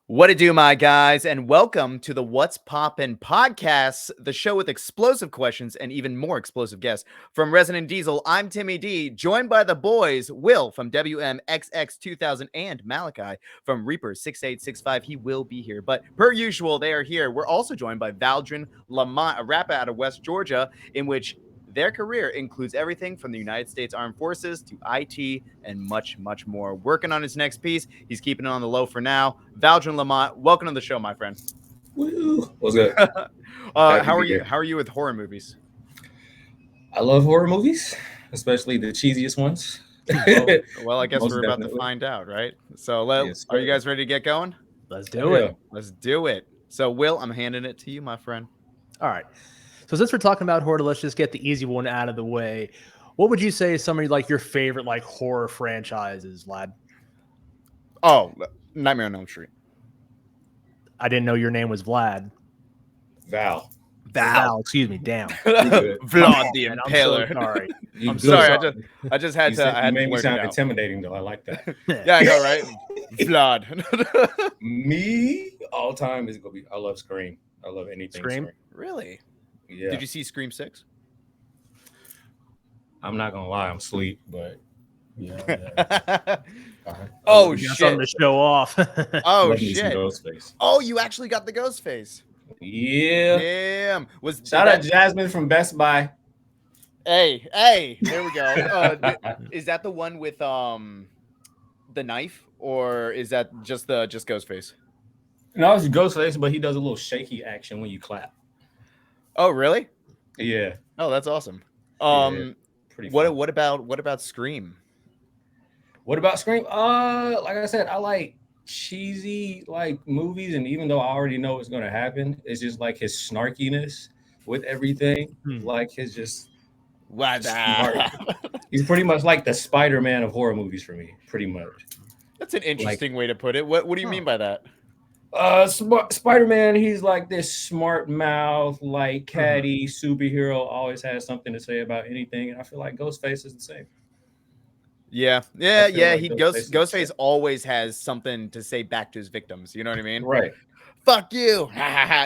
What it do, my guys, and welcome to the What's Poppin' podcast, the show with explosive questions and even more explosive guests. From Resident Diesel, I'm Timmy D, joined by the boys, Will from WMXX2000 and Malachi from Reaper6865. He will be here, but per usual, they are here. We're also joined by Valdrin, Lamont, a rapper out of West Georgia, in which their career includes everything from the United States Armed Forces to IT and much, much more. Working on his next piece. He's keeping it on the low for now. Valdrin Lamont, welcome to the show, my friend. Woo! What's good? How are you? How are you with horror movies? I love horror movies, especially the cheesiest ones. Well, I guess Most we're about to definitely. find out, right? So, Yes, are you sir. guys ready to get going? Let's do it. Let's do it. So, Will, I'm handing it to you, my friend. All right. So since we're talking about horror, let's just get the easy one out of the way. What would you say is some of like your favorite like horror franchises, lad? Oh, Nightmare on Elm Street. I didn't know your name was Vlad. Val. Val, excuse me. Damn. Vlad the Man, Impaler. I'm so sorry. I'm sorry. I just had to. I You had made to me blurt it sound out. intimidating, though. I like that. Yeah, I know, right? Vlad. Me, all time is gonna be. I love Scream. I love anything Scream? Really? Yeah. Did you see Scream 6? I'm not gonna lie. I'm asleep, but yeah. Oh, You got shit. something to show off. Oh Love me some shit. Ghostface. Oh, you actually got the ghost face. Yeah. Damn. Shout out Jasmine from Best Buy. Hey, there we go. Is that the one with the knife, or is that just ghost face? No, it's Ghostface, but he does a little shaky action when you clap. Oh, really? Yeah. Oh, that's awesome. Pretty. Fun. What about Scream? What about Scream? Like I said, I like cheesy like movies, and even though I already know what's gonna happen, it's just like his snarkiness with everything. Like his just What? smart. He's pretty much like the Spider-Man of horror movies for me, pretty much. That's an interesting way to put it. What do you mean by that? Spider-Man, he's like this smart mouth, like catty superhero, always has something to say about anything, and I feel like Ghostface is the same. Yeah. Like Ghostface always has something to say back to his victims. You know what I mean? Right. Fuck you.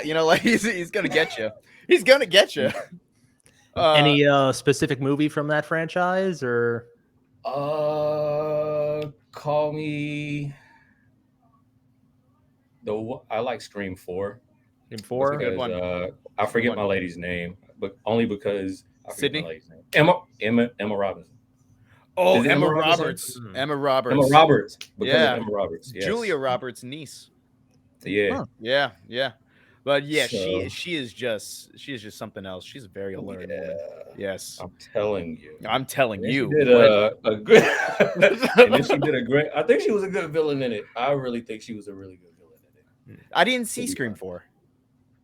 You know, like he's gonna get you. He's gonna get you. Any specific movie from that franchise or? Call me. I like Scream 4. Scream 4? Good one. I forget my lady's name, but only because I forget Sydney? my lady's name. Emma Robinson. Oh, Is it Emma Emma Robinson? Roberts. Emma Roberts. Emma Roberts. Yeah. Emma Roberts. Yes. Julia Roberts' niece. Yeah. Huh. Yeah. But yeah, So- she is just something else. She's a very alert woman. Yes. I'm telling you. I'm telling And you. She did a good. And then she did a great. I think she was a good villain in it. I really think she was a really good villain in it. I didn't see Scream 4.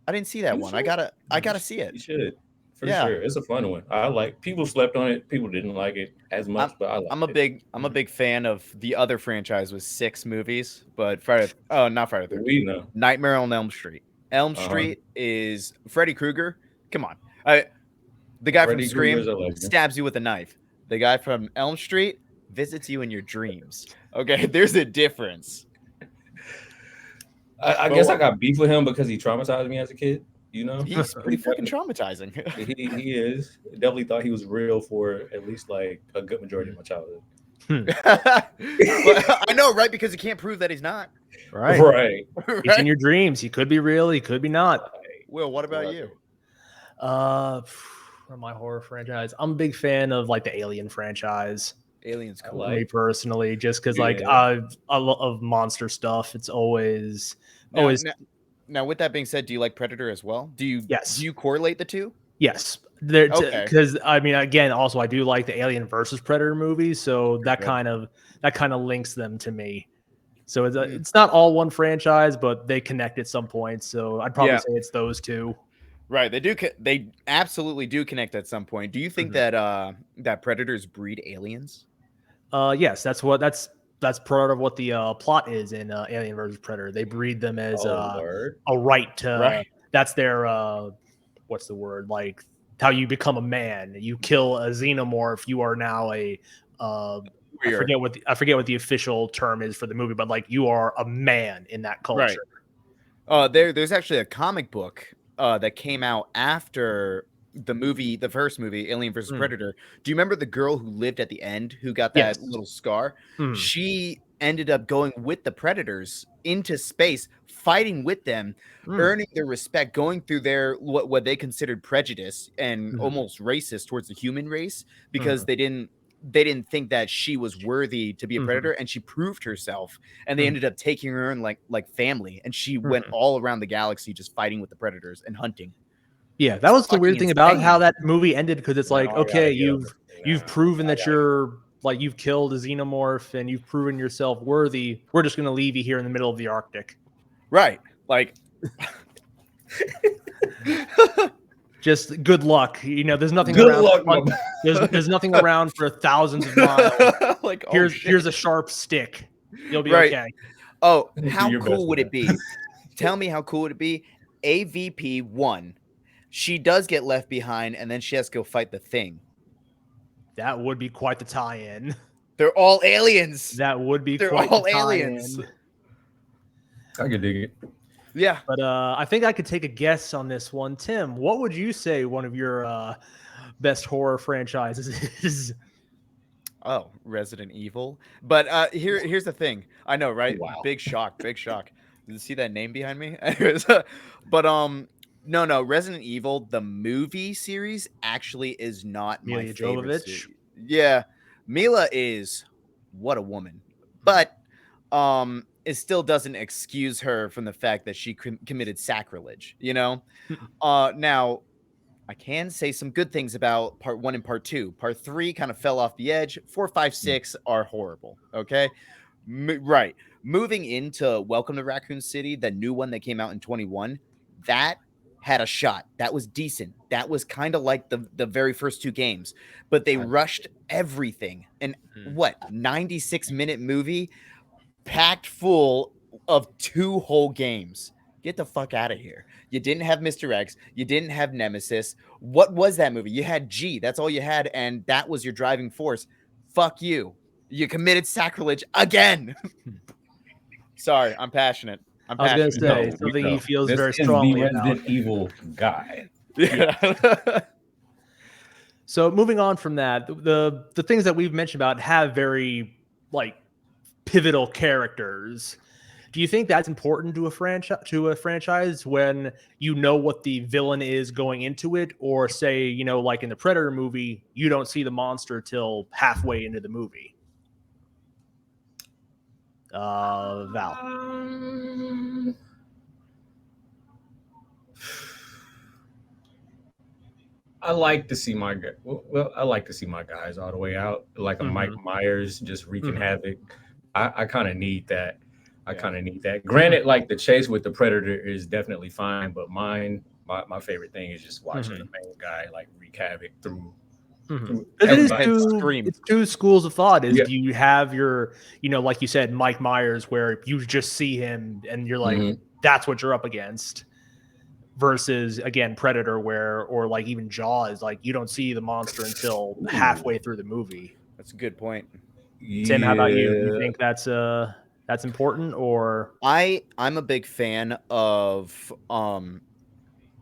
I didn't see that You one. should. I gotta see You it. should. For Yeah. sure. It's a fun one. I like people slept on it. People didn't like it as much, but I like it. I'm a big fan of the other franchise with 6 movies, but not Friday the 13th. We know. Nightmare on Elm Street. Elm Street is Freddy Krueger. Come on. The guy Freddy from Scream Krueger's a legend. stabs you with a knife. The guy from Elm Street visits you in your dreams. Okay, there's a difference. I guess I got beef with him because he traumatized me as a kid. You know, He's pretty fucking traumatizing. he is. Definitely thought he was real for at least like a good majority of my childhood. But I know, right? Because you can't prove that he's not. Right. Right. He's in your dreams. He could be real. He could be not. Will, what about you? From my horror franchise, I'm a big fan of like the Alien franchise. Alien's cool. like- Me personally, just because like Yeah. I love monster stuff. It's always Now, with that being said, do you like Predator as well? Yes. Do you correlate the two? yes. There Okay. because I mean again also I do like the Alien versus Predator movies, so that Good. kind of links them to me. So it's not all one franchise, but they connect at some point. So I'd probably Yeah. say it's those two. Right. They do. They absolutely do connect at some point. Do you think that that predators breed aliens? Yes, that's part of what the plot is in Alien versus Predator. They breed them as Word. a right to. Right. That's their what's the word, like how you become a man. You kill a xenomorph, you are now a I forget what the official term is for the movie, but like you are a man in that culture. Right. There's actually a comic book that came out after the first movie, Alien vs. Predator. Do you remember the girl who lived at the end who got that little scar? She ended up going with the Predators into space, fighting with them, earning their respect, going through their what they considered prejudice and almost racist towards the human race because they didn't think that she was worthy to be a predator, and she proved herself, and they ended up taking her in like family, and she went all around the galaxy just fighting with the predators and hunting. Yeah, that was the weird thing about how that movie ended, because it's like, okay, you've proven that you've killed a xenomorph and you've proven yourself worthy. We're just gonna leave you here in the middle of the Arctic. Right. Like just good luck. You know, there's nothing Good around. luck, There's nothing around for thousands of miles. like here's a sharp stick. You'll be right. okay. Oh, how cool would it be? Tell me how cool would it be? AVP 1. She does get left behind, and then she has to go fight the Thing. That would be quite the tie-in. They're all aliens. That would be They're quite all the aliens. tie-in. I could dig it. Yeah. But I think I could take a guess on this one. Tim, what would you say one of your best horror franchises is? Oh, Resident Evil. But here's the thing. I know, right? Wow. Big shock. Did you see that name behind me? But no, Resident Evil, the movie series, actually is not my Mila favorite. Jovovich? Yeah. Mila is what a woman. But it still doesn't excuse her from the fact that she committed sacrilege, you know? Now, I can say some good things about part 1 and part 2. Part 3 kind of fell off the edge. 4, 5, 6 are horrible. Okay. Right. Moving into Welcome to Raccoon City, the new one that came out in 21, that had a shot. That was decent. That was kind of like the very first 2 games, but they rushed everything. And 96-minute movie packed full of 2 whole games. Get the fuck out of here. You didn't have Mr. X. You didn't have Nemesis. What was that movie? You had G. That's all you had, and that was your driving force. Fuck you. You committed sacrilege again. Sorry, I'm passionate. I was going to say something he feels very strongly about. Resident Evil guy. Yeah. So moving on from that, the things that we've mentioned about have very like pivotal characters. Do you think that's important to a franchise when you know what the villain is going into it, or say, you know, like in the Predator movie, you don't see the monster till halfway into the movie? Val. I like to see my I like to see my guys all the way out, like a Mike Myers just wreaking havoc. I kind of need that. Granted, like the chase with the Predator is definitely fine, but my favorite thing is just watching the main guy like wreak havoc through. It's 2 schools of thought. Do you have your, you know, like you said, Mike Myers, where you just see him and you're like, that's what you're up against, versus again Predator, or like even Jaws, like you don't see the monster until halfway through the movie. That's a good point. Tim, how about you? You think that's important? Or I'm a big fan of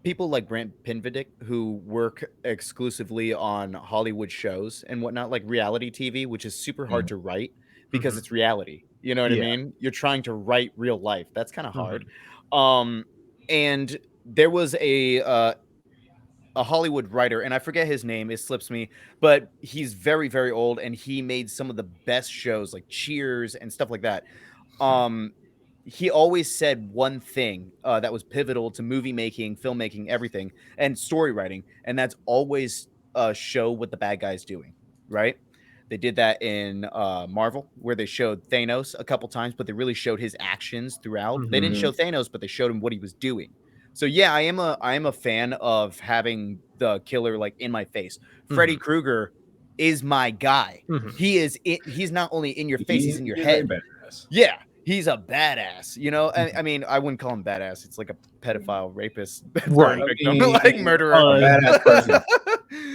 people like Brant Pinvidic who work exclusively on Hollywood shows and whatnot, like reality TV, which is super hard to write because it's reality. You know what I mean? You're trying to write real life. That's kind of hard. And there was a Hollywood writer, and I forget his name, it slips me, but he's very, very old, and he made some of the best shows like Cheers and stuff like that. He always said one thing that was pivotal to movie making, filmmaking, everything, and story writing, and that's always show what the bad guy's doing, right? They did that in Marvel, where they showed Thanos a couple times, but they really showed his actions throughout. They didn't show Thanos, but they showed him what he was doing. So yeah, I am a fan of having the killer like in my face. Freddy Krueger is my guy. He's not only in your face, he's in your head. Yeah, he's a badass. You know, I mean, I wouldn't call him badass. It's like a pedophile, rapist, right? Like murderer. Badass person.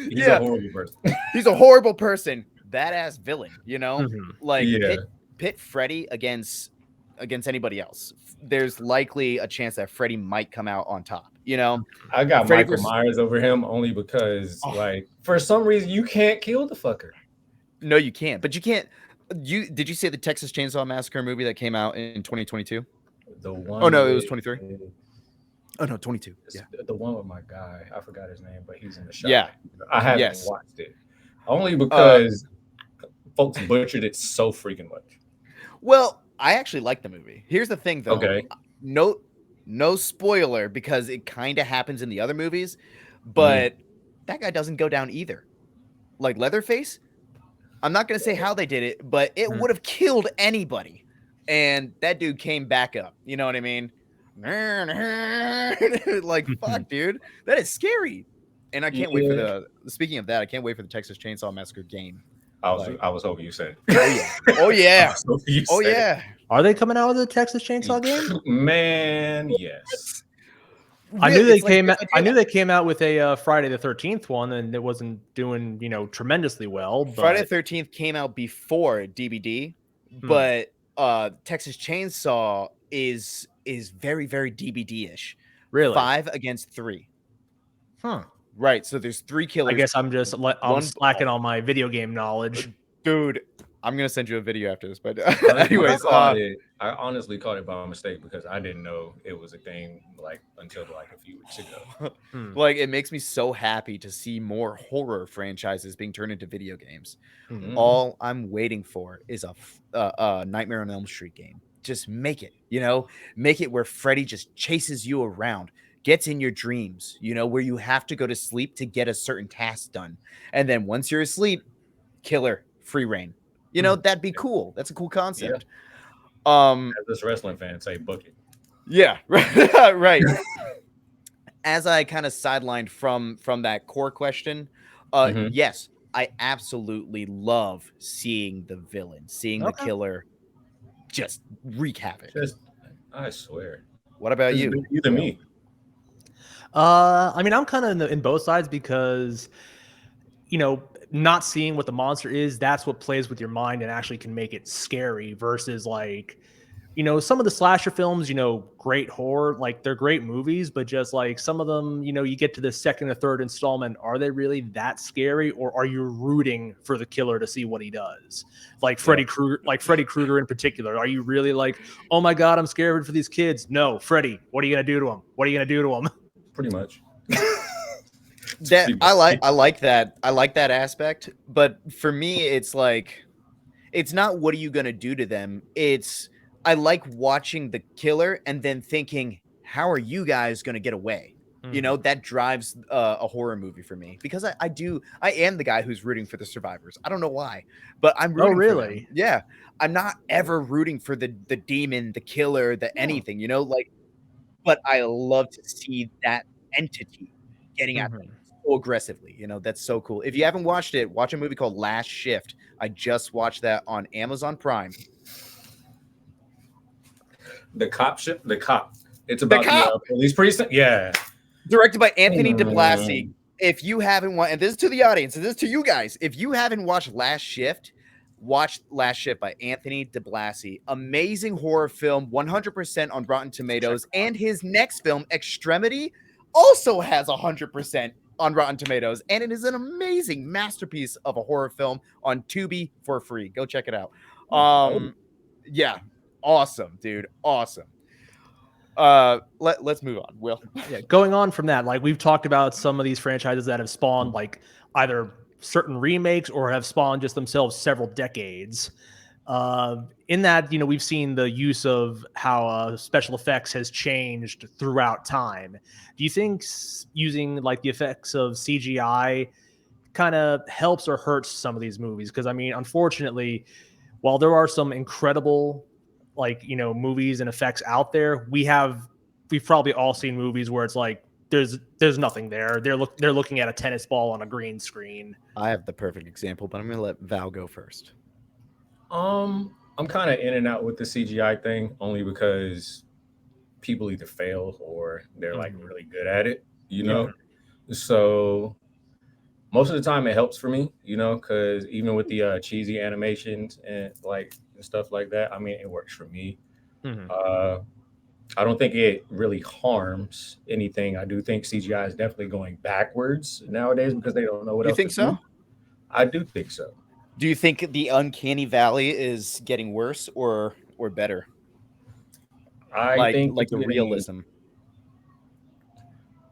He's a horrible person. He's a horrible person, badass villain, you know? Mhm. Like Yeah. pit Freddy against anybody else. There's likely a chance that Freddy might come out on top, you know? I got Freddy Michael versus Myers over him only because, Oh. like, for some reason you can't kill the fucker. No, you can't. But you can't. Did you see the Texas Chainsaw Massacre movie that came out in 2022? The Oh one no, it was with 23. Oh no, 22. Yeah. the one with my guy. I forgot his name, but he's in the shot. Yeah. I haven't Yes. watched it only because folks butchered it so freaking much. Well, I actually like the movie. Here's the thing, though. Okay. No spoiler because it kind of happens in the other movies, but that guy doesn't go down either. Like Leatherface, I'm not gonna say how they did it, but it would have killed anybody, and that dude came back up. You know what I mean? Like fuck, dude, that is scary. And I can't wait for the. Speaking of that, I can't wait for the Texas Chainsaw Massacre game. I was hoping you said. Oh yeah. Oh yeah. Oh yeah. Are they coming out with a Texas Chainsaw game? Man, yes. I knew they came. I knew they came out with a Friday the 13th one, and it wasn't doing tremendously well. But Friday the 13th came out before DBD, but Texas Chainsaw is very DBD-ish. Really, 5 against 3. Huh. Right. So there's 3 killers. I guess I'm slacking on my video game knowledge, dude. I'm gonna send you a video after this, but anyways, I honestly caught it by mistake because I didn't know it was a thing until a few weeks ago. Like it makes me so happy to see more horror franchises being turned into video games. All I'm waiting for is a Nightmare on Elm Street game. Just make it, make it where Freddy just chases you around, gets in your dreams, where you have to go to sleep to get a certain task done, and then once you're asleep, killer free reign. That'd be cool. That's a cool concept. Yeah. As this wrestling fan say, book it. Yeah, right. As I kind of sidelined from that core question, yes, I absolutely love seeing the villain, seeing the killer just wreak havoc. I swear. What about you? Either me. I mean, I'm kind of in both sides because, not seeing what the monster is, that's what plays with your mind and actually can make it scary versus some of the slasher films, great horror, they're great movies, but just some of them, you get to the second or third installment, are they really that scary, or are you rooting for the killer to see what he does? Freddy Krueger in particular, are you really oh my God, I'm scared for these kids? No, Freddy, what are you gonna do to him? What are you gonna do to him? Pretty much. I like that aspect, but for me it's it's not what are you gonna do to them, it's I like watching the killer and then thinking, how are you guys gonna get away? That drives a horror movie for me, because I am the guy who's rooting for the survivors. I don't know why, but I'm rooting for them. Yeah, I'm not ever rooting for the demon, the killer, the anything, but I love to see that entity getting at them so aggressively. That's so cool. If you haven't watched it, watch a movie called Last Shift. I just watched that on Amazon Prime. The cop. It's about the police precinct. Yeah. Directed by Anthony DeBlasi. If you haven't watched, and this is to the audience, and this is to you guys, if you haven't watched Last Shift, watch Last Shift by Anthony DeBlasi. Amazing horror film, 100% on Rotten Tomatoes. And his next film, Extremity, also has 100% on Rotten Tomatoes. And it is an amazing masterpiece of a horror film on Tubi for free. Go check it out. Yeah. Awesome, dude. Awesome. Let's move on, Will. Yeah, going on from that, we've talked about some of these franchises that have spawned either certain remakes or have spawned just themselves several decades. In that, we've seen the use of how special effects has changed throughout time. Do you think using the effects of CGI kind of helps or hurts some of these movies? Because I mean, unfortunately, while there are some incredible movies and effects out there, we've probably all seen movies where it's there's nothing there. They're looking at a tennis ball on a green screen. I have the perfect example, but I'm gonna let Val go first. I'm kind of in and out with the CGI thing, only because people either fail or they're really good at it, So most of the time it helps for me, because even with the cheesy animations and stuff like that, I mean, it works for me. Mhm. I don't think it really harms anything. I do think CGI is definitely going backwards nowadays because they don't know what You else to think so? do. I do think so. Do you think the uncanny valley is getting worse or better? I Like think it's the getting realism.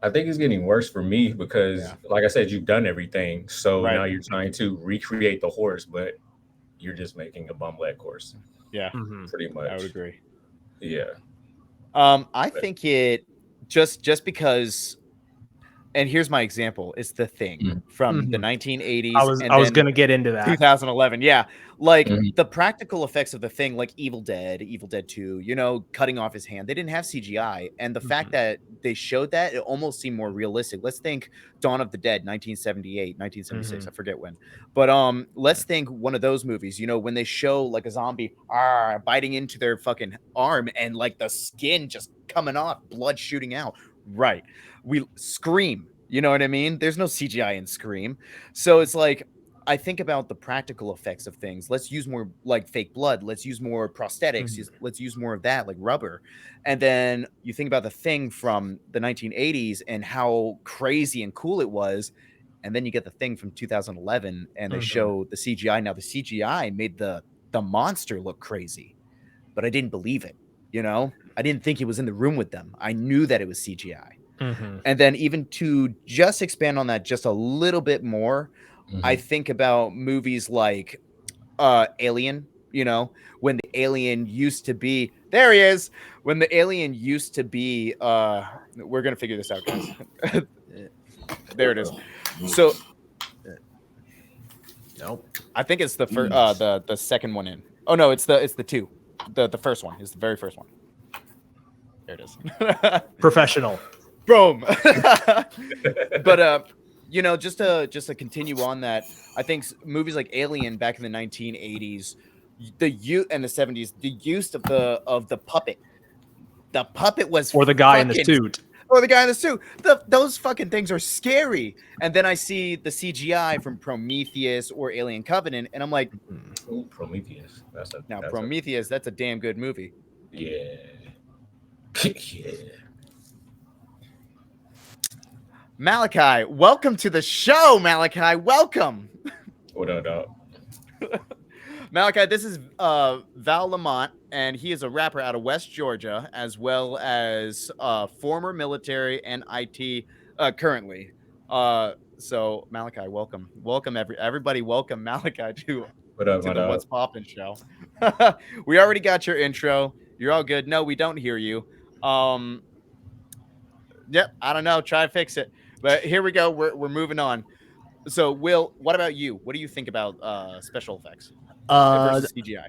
I think it's getting worse for me because, Yeah. like I said, you've done everything. So Right. now you're trying to recreate the horse, but you're just making a bum leg horse, Yeah. Mhm. pretty I would much. agree. Yeah. I But, think it just because, and here's my example, it's The Thing mm, from the Mhm. 1980s I and was then gonna get into that. 2011. Yeah. Like mhm, the practical effects of The Thing, like Evil Dead, Evil Dead 2, cutting off his hand, they didn't have CGI. And the fact Mhm. that they showed that, it almost seemed more realistic. Let's think Dawn of the Dead, 1978, 1976, I Mhm. forget when. But let's think one of those movies, when they show like a zombie biting into their fucking arm and like the skin just coming off, blood shooting out. Right. We Scream, you know what I mean? There's no CGI in Scream. So it's like I think about the practical effects of things. Let's use more like fake blood. Let's use more prosthetics. Mhm. Let's use more of that, like rubber. And then you think about The Thing from the 1980s and how crazy and cool it was. And then you get The Thing from 2011 and they Mhm. show the CGI. Now the CGI made the monster look crazy, but I didn't believe it. I didn't think he was in the room with them. I knew that it was CGI. Mhm. And then even to just expand on that just a little bit more, I mhm. think about movies like Alien, when the alien used to be there he is. When the alien used to be we're gonna figure this out, guys. There it is. So Nope. I think it's the first Jeez. the second one in. Oh no, it's the two. The first one is the very first one. There it is. Professional. Boom. But just to continue on that, I think movies like Alien back in the 1980s, and the 70s, the use of the puppet. The puppet was Or the guy in the fucking suit. or the guy in the suit. Those fucking things are scary. And then I see the CGI from Prometheus or Alien Covenant, and I'm like, Mhm. Ooh, Prometheus. now That's a Prometheus, that's a damn good movie. yeah. Yeah. Malachi, welcome to the show, Malachi. Welcome. What up, dog? Malachi, this is Val Lamont, and he is a rapper out of West Georgia, as well as former military and IT currently. So Malachi, welcome everybody, welcome Malachi What up, to my the dog? What's Poppin' show. We already got your intro. You're all good. No, we don't hear you. Um, yep, I don't know. Try to fix it. But here we go. We're moving on. So, Will, what about you? What do you think about special effects Uh, versus CGI?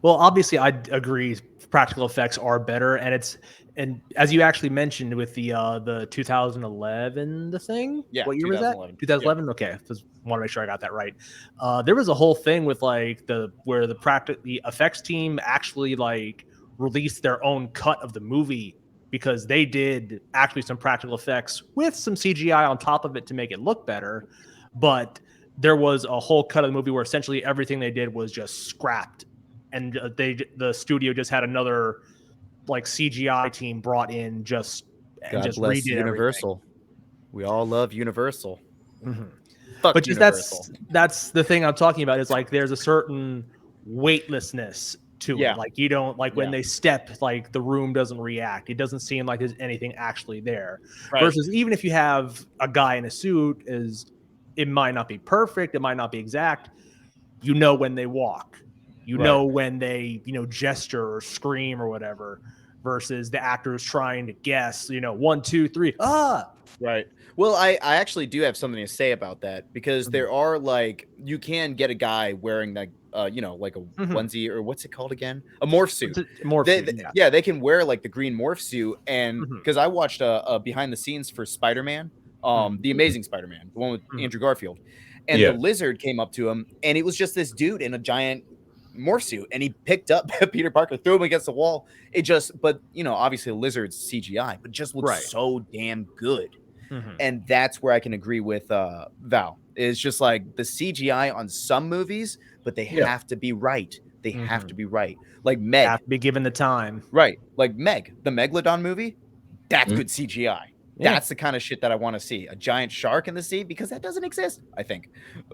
well, obviously, I agree. Practical effects are better, and as you actually mentioned with the 2011 the thing. Yeah, What year was that? 2011. Yeah. 2011. Okay, just want to make sure I got that right. There was a whole thing with like where the effects team actually like released their own cut of the movie because they did actually some practical effects with some CGI on top of it to make it look better, but there was a whole cut of the movie where essentially everything they did was just scrapped, and the studio just had another like CGI team brought in and God just bless redid everything. Universal. We all love Universal. Mhm. Fuck But just Universal. that's the thing I'm talking about is like there's a certain weightlessness to it. Yeah. Like you don't like when Yeah. they step, like the room doesn't react. It doesn't seem like there's anything actually there. Right. Versus even if you have a guy in a suit, it might not be perfect, it might not be exact. You know when they walk, you Right. know when they gesture or scream or whatever. Versus the actors trying to guess, 1, 2, 3, Right. Well, I actually do have something to say about that because Mhm. there are like you can get a guy wearing like like a Mhm. onesie or what's it called again? A morph suit. It's a morph suit, yeah. Yeah, they can wear like the green morph suit and Mhm. because I watched a behind the scenes for Spider-Man, Mhm. the Amazing Spider-Man, the one with Mhm. Andrew Garfield. And the Yeah. lizard came up to him and it was just this dude in a giant morph suit and he picked up Peter Parker, threw him against the wall. But obviously the lizard's CGI, but just looks Right. so damn good. And that's where I can agree with Val. It's just like the CGI on some movies, but they have to be right. They have to be right. Like Meg. Have to be given the time. Right. Like Meg, the Megalodon movie, that's good CGI. Yeah. That's the kind of shit that I want to see. A giant shark in the sea, because that doesn't exist, I think.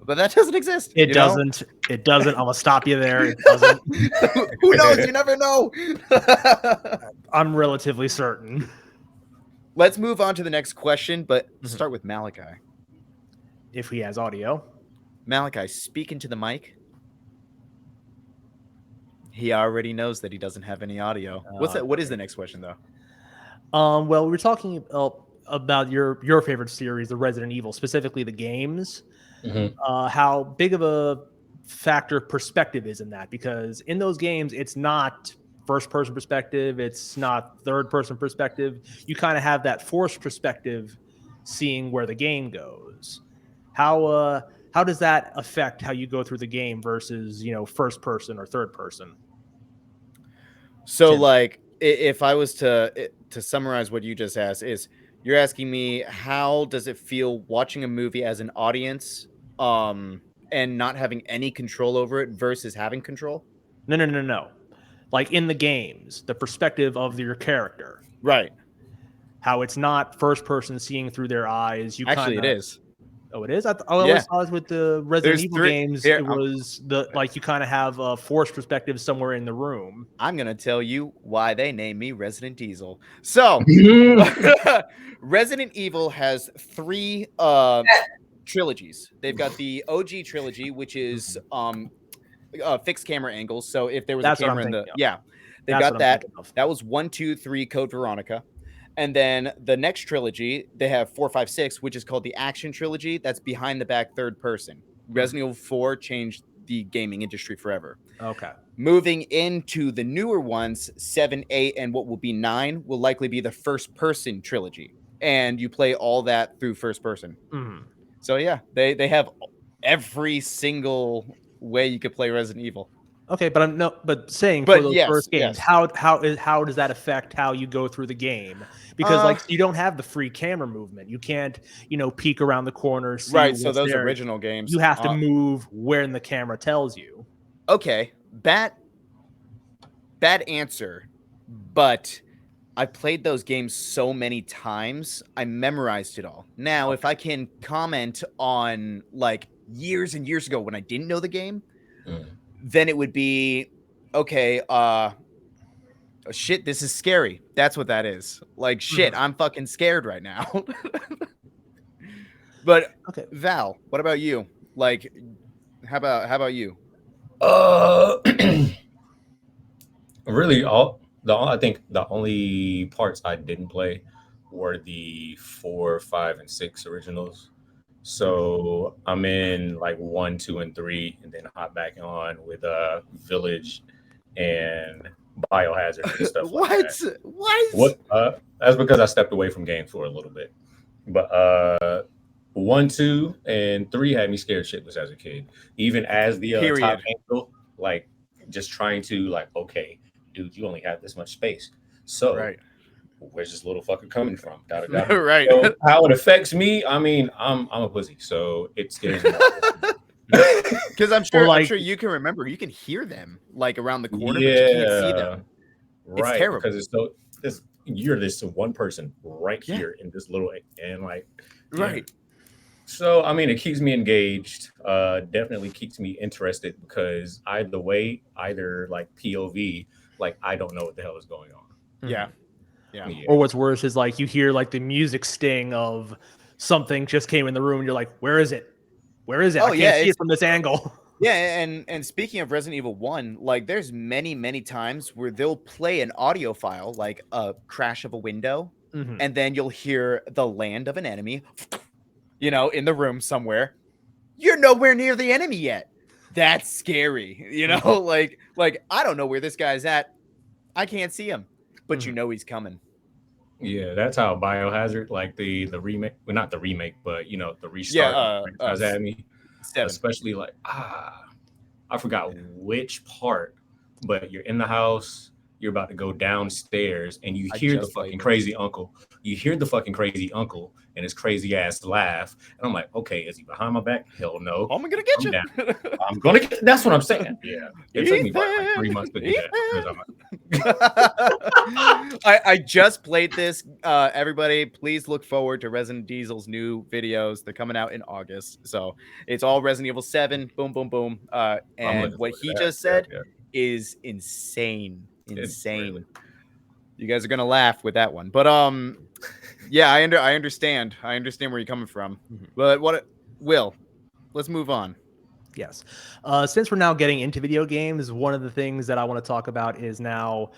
But that doesn't exist. It doesn't. It doesn't. I'm going to stop you there. It doesn't. Who knows? You never know. I'm relatively certain. Let's move on to the next question, but start with Malachi. If he has audio. Malachi, speak into the mic. He already knows that he doesn't have any audio. What's that? What is the next question, though? Well, we're talking about your favorite series, the Resident Evil, specifically the games. How big of a factor perspective is in that? Because in those games, it's not first-person perspective. It's not third-person perspective. You kind of have that forced perspective, seeing where the game goes. How does that affect how you go through the game versus, first person or third person? So, like, if I was to summarize what you just asked, is you're asking me how does it feel watching a movie as an audience, and not having any control over it versus having control? No. Like in the games, the perspective of your character. Right. How it's not first person seeing through their eyes. Actually, it is. Oh, it is? I always thought with the Resident Evil games, it was you kind of have a forced perspective somewhere in the room. I'm going to tell you why they named me Resident Diesel. So, Resident Evil has 3 trilogies. They've got the OG trilogy, which is fixed camera angles. So if there was a camera in the they've got that. That was 1, 2, 3 Code Veronica. And then the next trilogy, they have 4, 5, 6, which is called the Action Trilogy. That's behind the back third person. Resident Evil 4 changed the gaming industry forever. Okay. Moving into the newer ones, 7, 8, and what will be 9 will likely be the first person trilogy. And you play all that through first person. So yeah, they have every single way you could play Resident Evil. Okay, but saying for those first games, how does that affect how you go through the game? Because you don't have the free camera movement. You can't, peek around the corner. See right. So those original games, you have to move when the camera tells you. Okay, bad answer, but I played those games so many times, I memorized it all. Now, if I can comment on like years and years ago when I didn't know the game, then it would be, okay, shit, this is scary. That's what that is. Like, shit, I'm fucking scared right now. But, okay, Val, what about you? Like, how about you? Really, I think the only parts I didn't play were the 4, 5, and 6 originals. So I'm in like 1, 2, and 3, and then hop back on with Village and Biohazard and stuff like that. What? That's because I stepped away from games for a little bit. But 1, 2, and 3 had me scared shitless as a kid. Even as the top angle, like just trying to like, okay, dude, you only have this much space. So where's this little fucker coming from? Right. So how it affects me, I mean, I'm a pussy, so it scares me. Because I'm sure you can remember, you can hear them like around the corner, but you can't see them. It's terrible because you're this one person right here in this little and like So I mean, it keeps me engaged. Definitely keeps me interested because either way, either like POV, like I don't know what the hell is going on. Yeah. Or what's worse is like you hear like the music sting of something just came in the room and you're like, where is it? Where is it? I can't see it from this angle. Yeah, and speaking of Resident Evil 1, like there's many times where they'll play an audio file, like a crash of a window, and then you'll hear the land of an enemy, in the room somewhere. You're nowhere near the enemy yet. That's scary, like I don't know where this guy's at. I can't see him. But he's coming. Yeah, that's how Biohazard, like the remake, well, not the remake, but the restart was at me. 7. Especially like I forgot which part, but you're in the house, you're about to go downstairs and you I hear the just played fucking this. crazy uncle. You hear the fucking crazy uncle and his crazy ass laugh. And I'm like, okay, is he behind my back? Hell no. I'm gonna get I'm you. down. I'm gonna get, that's what I'm saying. Yeah. It took me probably like 3 months to do that. Because I just played this. Everybody, please look forward to Resident Diesel's new videos. They're coming out in August. So it's all Resident Evil 7. Boom, boom, boom. And looking what forward to he that. just said Yeah. is insane. It's Insane. really- You guys are gonna laugh with that one. But yeah, I understand. I understand where you're coming from. But Will, let's move on. Yes. Since we're now getting into video games, one of the things that I want to talk about is now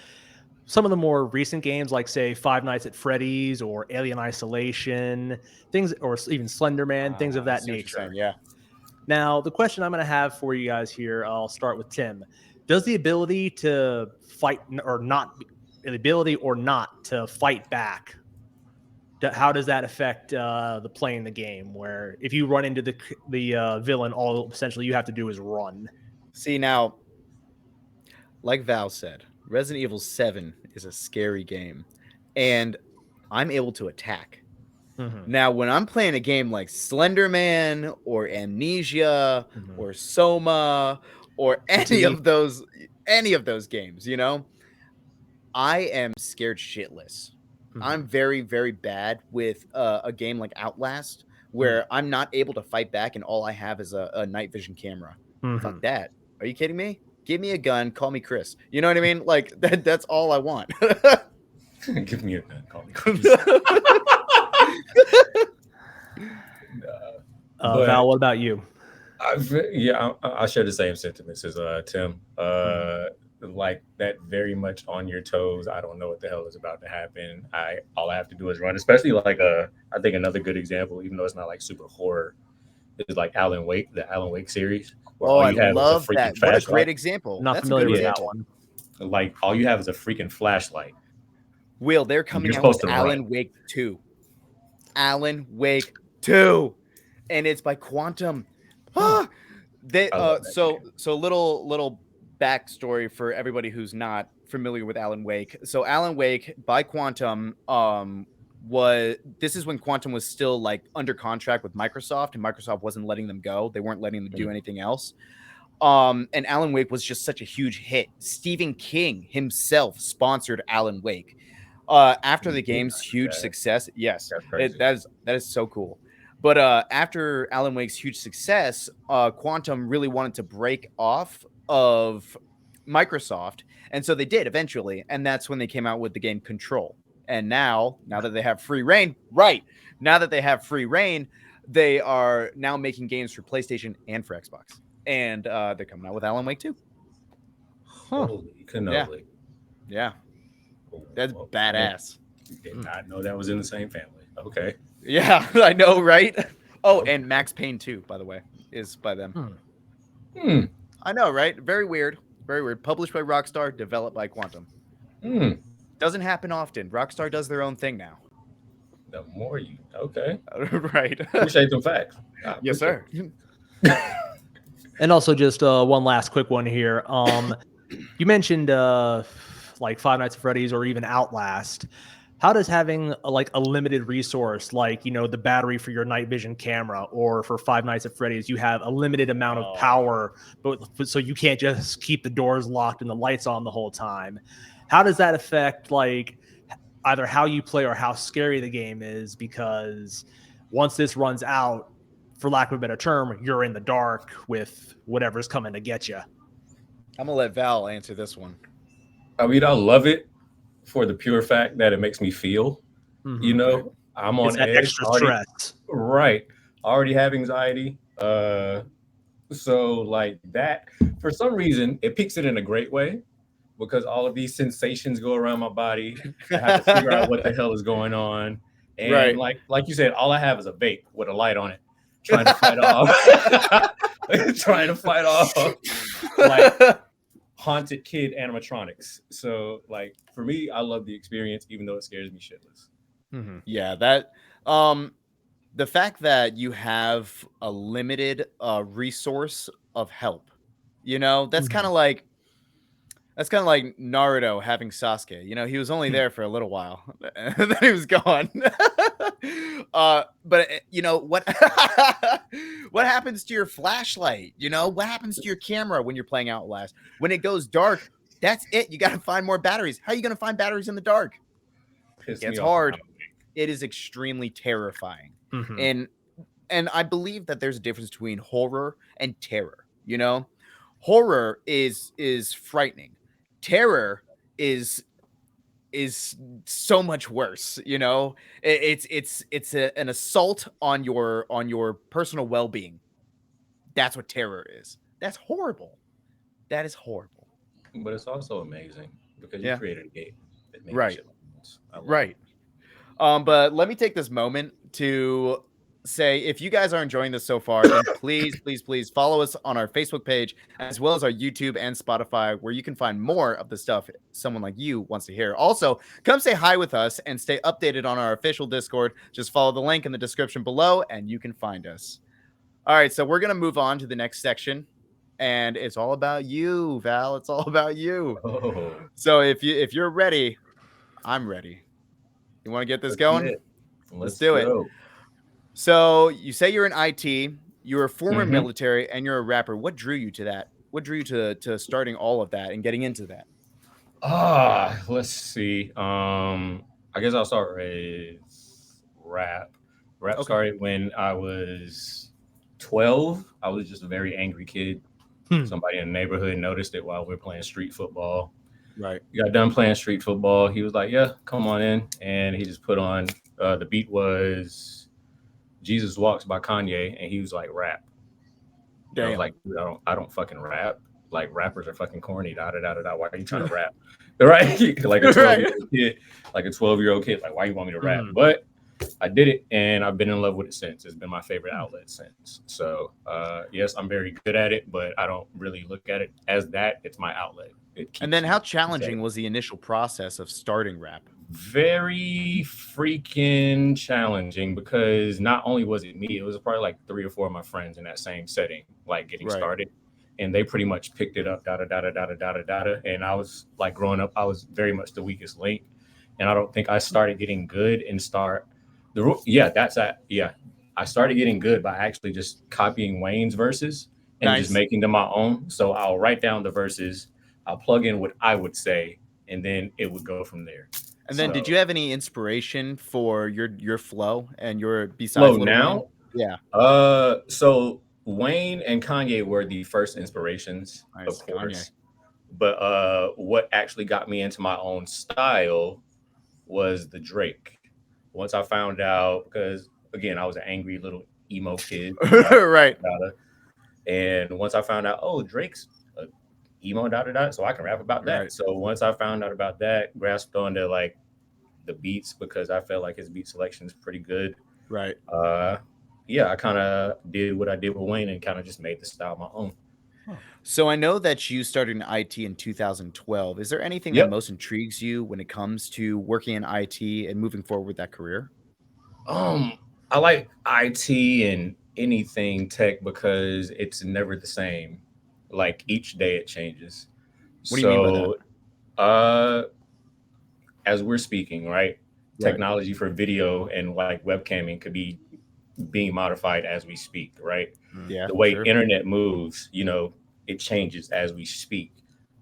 some of the more recent games, like say Five Nights at Freddy's or Alien Isolation, things, or even Slender Man, things of I that see what you're saying, nature. yeah. Now, the question I'm going to have for you guys here, I'll start with Tim. Does the ability to fight or not, the ability or not to fight back, how does that affect the playing the game? Where if you run into the villain, all essentially you have to do is run. See, now, like Val said, Resident Evil 7 is a scary game, and I'm able to attack. Now, when I'm playing a game like Slender Man or Amnesia or Soma or any of those games, you know, I am scared shitless. I'm very, very bad with a game like Outlast, where I'm not able to fight back and all I have is a night vision camera. Fuck that. Are you kidding me? Give me a gun, call me Chris. You know what I mean? Like that's all I want. Give me a gun, call me Chris. Val, what about you? I share the same sentiments as Tim. Like that, very much on your toes. I don't know what the hell is about to happen. All I have to do is run. Especially like I think another good example, even though it's not like super horror, is like Alan Wake, the Alan Wake series. Oh, I love that. What a great example. Not That's familiar a good with example. that one. Like all you have is a freaking flashlight. Will, they're coming You're out with supposed to Alan run. Wake 2. Alan Wake 2. And it's by Quantum. They so little backstory for everybody who's not familiar with Alan Wake. So Alan Wake by Quantum this is when Quantum was still like under contract with Microsoft, and Microsoft wasn't letting them go. They weren't letting them do anything else. And Alan Wake was just such a huge hit. Stephen King himself sponsored Alan Wake. After the game's huge success, yes, that is so cool. But after Alan Wake's huge success, Quantum really wanted to break off of Microsoft, and so they did eventually, and that's when they came out with the game Control. And now that they have free reign, they are now making games for PlayStation and for Xbox, and they're coming out with Alan Wake 2. Holy cannoli. Yeah. That's badass. Did not know that was in the same family. Okay. Yeah, I know, right? Oh, and Max Payne 2, by the way, is by them. I know, right? Very weird. Very weird. Published by Rockstar, developed by Quantum. Doesn't happen often. Rockstar does their own thing now. The more you... Okay. Right. Appreciate the facts. Yes, sir. And also just one last quick one here. You mentioned like Five Nights at Freddy's or even Outlast. How does having a limited resource, like, the battery for your night vision camera, or for Five Nights at Freddy's, you have a limited amount of power, but so you can't just keep the doors locked and the lights on the whole time. How does that affect like either how you play or how scary the game is? Because once this runs out, for lack of a better term, you're in the dark with whatever's coming to get you. I'm gonna let Val answer this one. I mean, I love it for the pure fact that it makes me feel, I'm on edge. Extra stress. Right. I already have anxiety. So like that, for some reason, it peaks it in a great way, because all of these sensations go around my body. I have to figure out what the hell is going on. And like you said, all I have is a vape with a light on it, trying to fight off like haunted kid animatronics. So like for me, I love the experience, even though it scares me shitless. Yeah, that the fact that you have a limited resource of help, that's kind of like, That's kind of like Naruto having Sasuke. You know, he was only there for a little while, and then he was gone. But you know what? What happens to your flashlight? You know, what happens to your camera when you're playing Outlast? When it goes dark, that's it. You got to find more batteries. How are you going to find batteries in the dark? It gets hard. It is extremely terrifying, and I believe that there's a difference between horror and terror. You know, horror is frightening. Terror is so much worse. You know, it's an assault on your personal well-being. That's what terror is. That's horrible. That is horrible. But it's also amazing because you created a game that makes right. shit like this. Right. But let me take this moment to say, if you guys are enjoying this so far, then please follow us on our Facebook page, as well as our YouTube and Spotify, where you can find more of the stuff someone like you wants to hear. Also, come say hi with us and stay updated on our official Discord. Just follow the link in the description below and you can find us. All right, so we're going to move on to the next section, and it's all about you, Val. It's all about you. Oh. So if you're ready, I'm ready. You want to get this going? Let's do it. So you say you're in IT, you're a former military, and you're a rapper. What drew you to that? What drew you to starting all of that and getting into that? Let's see. I guess I'll start with rap. Rap started when I was 12. I was just a very angry kid. Somebody in the neighborhood noticed it while we were playing street football. Right. We got done playing street football. He was like, "Yeah, come on in," and he just put on. The beat was "Jesus Walks" by Kanye, and he was like, "Rap." I was like, I don't fucking rap. Like, rappers are fucking corny. Da da da da da. Why are you trying to rap? Right? Like a 12-year-old kid. Like a 12-year-old kid. Like, why you want me to rap? But I did it, and I've been in love with it since. It's been my favorite outlet since. So, yes, I'm very good at it, but I don't really look at it as that. It's my outlet. And then how challenging was the initial process of starting rap? Very freaking challenging, because not only was it me, it was probably like 3 or 4 of my friends in that same setting, like getting started. And they pretty much picked it up, and I was like, growing up, I was very much the weakest link. And I don't think I started getting good I started getting good by actually just copying Wayne's verses and just making them my own. So I'll write down the verses, I'll plug in what I would say, and then it would go from there. And then, did you have any inspiration for your flow and your flow now? Wayne? Yeah. So Wayne and Kanye were the first inspirations, of course. Kanye. But what actually got me into my own style was the Drake. Once I found out, because again, I was an angry little emo kid, right? And once I found out, oh, Drake's emo, so I can rap about that. Right. So once I found out about that, grasped onto like the beats, because I felt like his beat selection is pretty good. Right. Yeah, I kind of did what I did with Wayne and kind of just made the style my own. So I know that you started in IT in 2012. Is there anything that most intrigues you when it comes to working in IT and moving forward with that career? I like IT and anything tech because it's never the same. Like each day it changes. What do you mean by that? As we're speaking, right? Technology for video and like webcamming could be being modified as we speak, right? Yeah. The way internet moves, you know, it changes as we speak.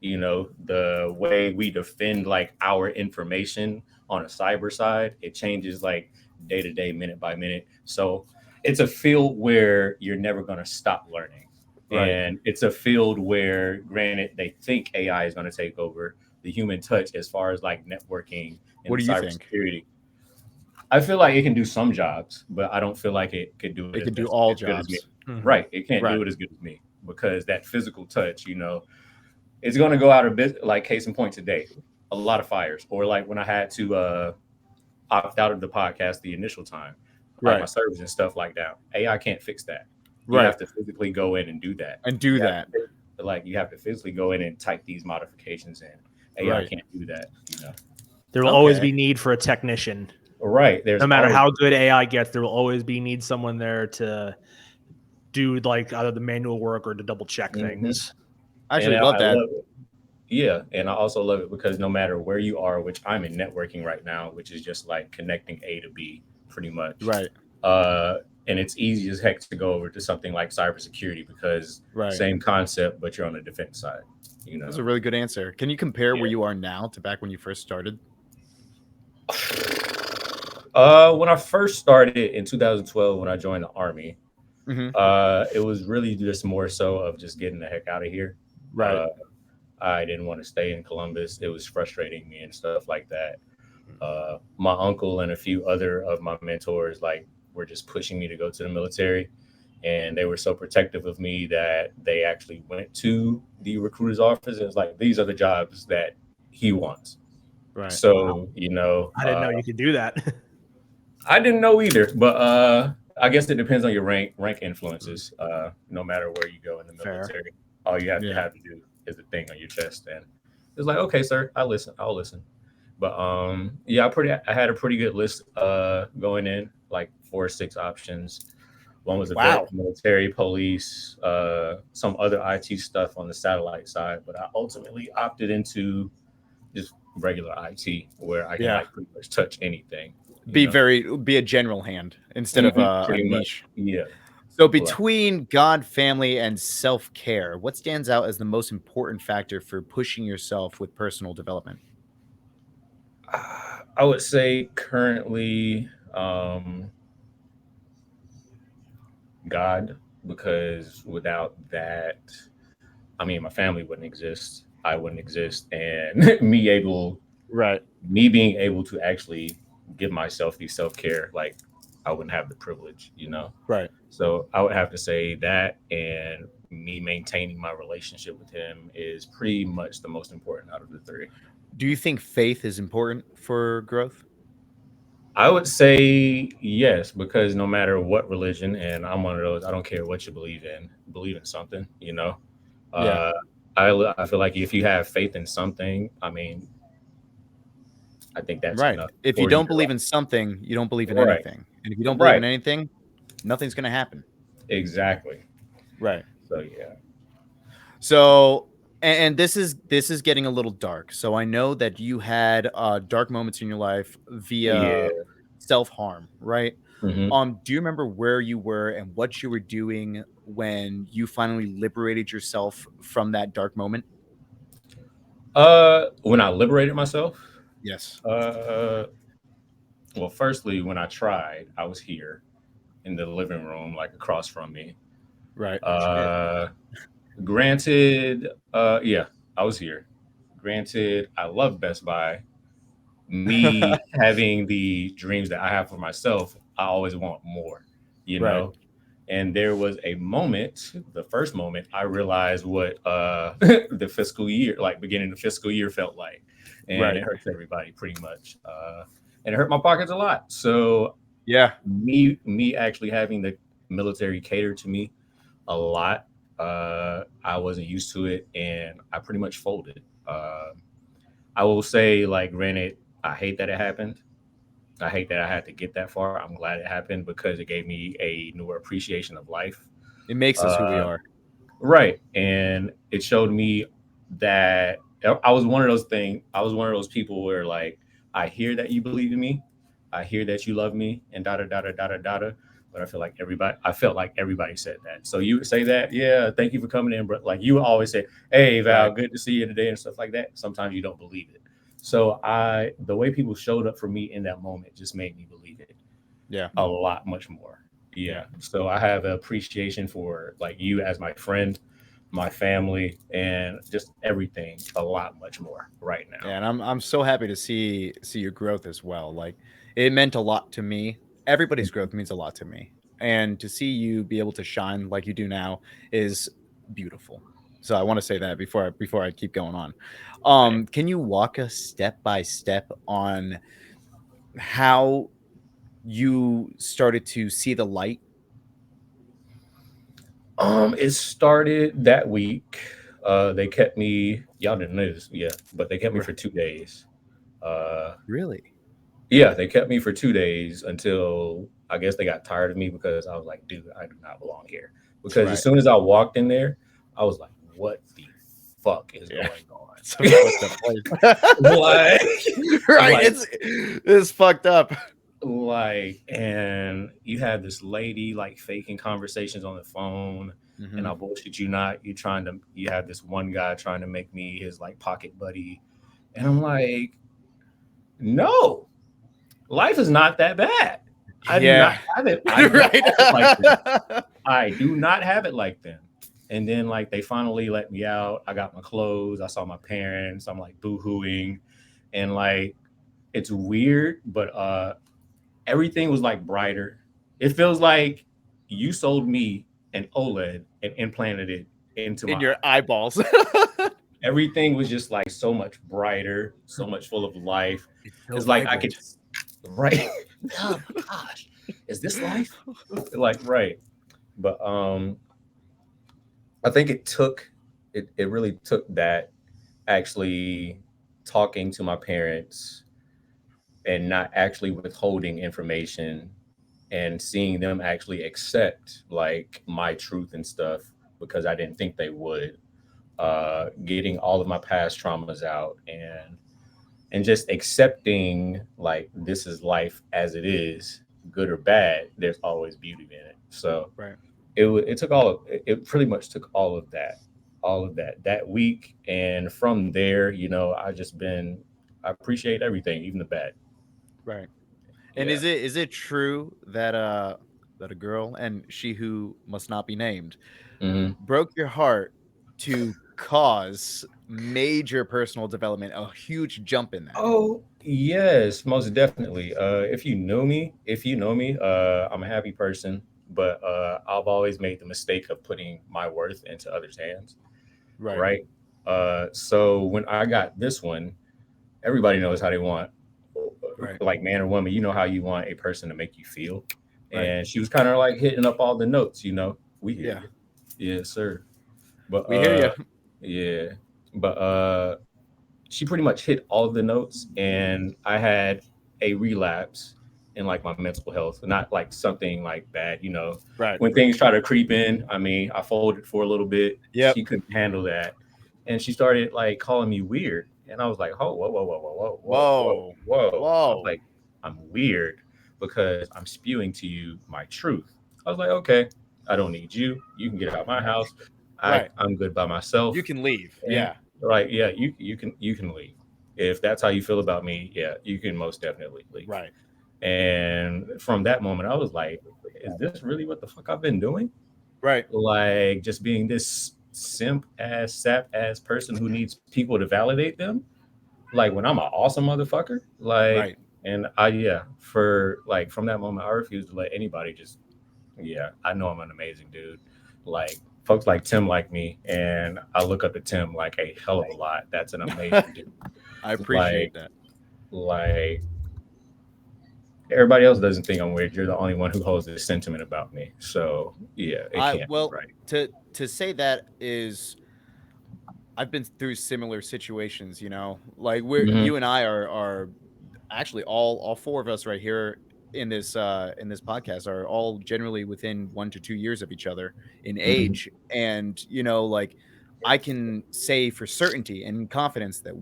You know, the way we defend like our information on a cyber side, it changes like day to day, minute by minute. So it's a field where you're never going to stop learning. Right. And it's a field where, granted, they think AI is going to take over the human touch as far as like networking and cybersecurity. I feel like it can do some jobs, but I don't feel like it could do it. It could do all jobs. Right. It can't do it as good as me, because that physical touch, you know, it's going to go out of business. Like case in point today, a lot of fires, or like when I had to opt out of the podcast the initial time, like my service and stuff like that. AI can't fix that. You have to physically go in and do that. Like you have to physically go in and type these modifications in. AI can't do that. You know, there will always be need for a technician. Right. No matter how good AI gets, there will always be someone there to do like either the manual work or to double check things. I actually love that. Yeah, and I also love it because no matter where you are, which I'm in networking right now, which is just like connecting A to B, pretty much. Right. Uh, and it's easy as heck to go over to something like cybersecurity because Right. same concept, but you're on the defense side. You That's know. a really good answer. Can you compare where Yeah. you are now to back when you first started? When I first started in 2012, when I joined the army, Hmm. it was really just more so of just getting the heck out of here. Right. Uh, I didn't want to stay in Columbus. It was frustrating me and stuff like that. My uncle and a few other of my mentors like were just pushing me to go to the military, and they were so protective of me that they actually went to the recruiter's office and was like, "These are the jobs that he wants." Right. Wow. So I didn't know you could do that. I didn't know either, but I guess it depends on your rank influences. No matter where you go in the Fair. military, all you have to Yeah. have to do is the thing on your chest, and it's like, okay, sir, I'll listen. But yeah, I had a pretty good list going in, like 4 or 6 options. One was a vet, Wow. military, police, some other IT stuff on the satellite side, but I ultimately opted into just regular IT, where I can Yeah. like pretty much touch anything. You Be know. be a general hand instead of a Pretty much. niche. Yeah. So Like, between God, family, and self-care, what stands out as the most important factor for pushing yourself with personal development? I would say currently God, because without that, I mean, my family wouldn't exist. I wouldn't exist, and Right. me being able to actually give myself the self care, like I wouldn't have the privilege, you know. Right. So I would have to say that, and me maintaining my relationship with him is pretty much the most important out of the three. Do you think faith is important for growth? I would say yes, because no matter what religion, and I'm one of those, I don't care what you believe in something, you know. Yeah. Uh, I feel like if you have faith in something, I mean, I think that's Right. enough If you for you don't to believe like, in something, you don't believe in right, anything. And if you don't believe in right, anything, nothing's going to happen. exactly. Right. So yeah, So, and this is getting a little dark. So I know that you had dark moments in your life via yeah. self-harm, right? Hmm. Do you remember where you were and what you were doing when you finally liberated yourself from that dark moment? When I liberated myself, Yes. uh, well, firstly, when I tried, I was here in the living room, like across from me. Right. Shit. Uh, Granted, yeah, I was here. Granted, I love Best Buy. Me having the dreams that I have for myself, I always want more, you Right. know? And there was a moment, the first moment, I realized what the fiscal year, like beginning the fiscal year felt like. And Right. it hurts everybody pretty much. And it hurt my pockets a lot. So Yeah. me actually having the military cater to me a lot. I wasn't used to it, and I pretty much folded. I will say, like, granted, I hate that it happened. I hate that I had to get that far. I'm glad it happened because it gave me a newer appreciation of life. It makes us who we Uh, are. right, and it showed me that I was one of those things. I was one of those people where, like, I hear that you believe in me, I hear that you love me, and da da da da da da da. But I felt like everybody said that. So you would say that, yeah, thank you for coming in, but like you would always say, "Hey Val, Right. good to see you today," and stuff like that. Sometimes you don't believe it. The way people showed up for me in that moment just made me believe it Yeah. a lot much more. Yeah. Yeah. So I have an appreciation for like you as my friend, my family, and just everything a lot much more right now. Yeah, and I'm so happy to see your growth as well. Like it meant a lot to me. Everybody's growth means a lot to me. And to see you be able to shine like you do now is beautiful. So I want to say that before I keep going on. Thanks. Can you walk us step by step on how you started to see the light? It started that week. They kept me. Y'all didn't know this, yeah, but they kept me Right. for 2 days. Uh, Really? yeah, they kept me for 2 days until I guess they got tired of me because I was like, dude, I do not belong here. Because as Right. soon as I walked in there, I was like, what the? fuck is going on? So fucked up place. Right, like, it's fucked up. And you had this lady like faking conversations on the phone, and I bullshit you not. You have this one guy trying to make me his like pocket buddy, and I'm like, no, life is not that bad. I do not have it. I don't have it like this. I do not have it like them. And then like they finally let me out. I got my clothes. I saw my parents. I'm like boo-hooing, and like it's weird, but everything was like brighter. It feels like you sold me an OLED and implanted it into in my your eyeballs. Everything was just like so much brighter, so much full of life. It's like I could, right? Oh my gosh, is this life? Like, right. But I think it really took that actually talking to my parents and not actually withholding information and seeing them actually accept like my truth and stuff because I didn't think they would. Getting all of my past traumas out and just accepting like this is life as it is, good or bad. There's always beauty in it. So Right. it took it pretty much took all of that week, and from there, I appreciate everything, even the bad. Right. And Yeah. is it true that that a girl, and she who must not be named, Mhm. broke your heart to cause major personal development, a huge jump in that? Oh, yes, most definitely. If you know me, I'm a happy person, but I've always made the mistake of putting my worth into others' hands, Right. right? So when I got this one, everybody knows how they want, Right. like man or woman, you know how you want a person to make you feel. Right. And she was kind of like hitting up all the notes, we hear Yeah. you. Yes, sir. But We hear you. yeah, but she pretty much hit all of the notes, and I had a relapse in like my mental health, not like something like bad. Right. When things try to creep in, I mean, I folded for a little bit. Yep. She couldn't handle that, and she started like calling me weird, and I was like, oh, whoa, whoa, whoa, whoa, whoa, whoa, whoa, Whoa. whoa. I was Whoa. like, I'm weird because I'm spewing to you my truth. I was like, okay, I don't need you. You can get out my house. Right. I'm good by myself. You can leave. And Yeah. right, yeah, you can leave. If that's how you feel about me, yeah, you can most definitely leave. Right. And from that moment, I was like, is this really what the fuck I've been doing? Right. Like just being this simp ass sap ass person who needs people to validate them. Like when I'm an awesome motherfucker. Like, Right. and from that moment, I refuse to let anybody I know I'm an amazing dude. Like folks like Tim like me, and I look up to Tim like a hell of a lot. That's an amazing dude. I appreciate that. Like everybody else doesn't think I'm weird. You're the only one who holds this sentiment about me. So yeah, it can't be right. To say that is, I've been through similar situations, like Mhm. you and I are actually all four of us right here in this podcast are all generally within 1 to 2 years of each other in Mhm. age. And like I can say for certainty and confidence that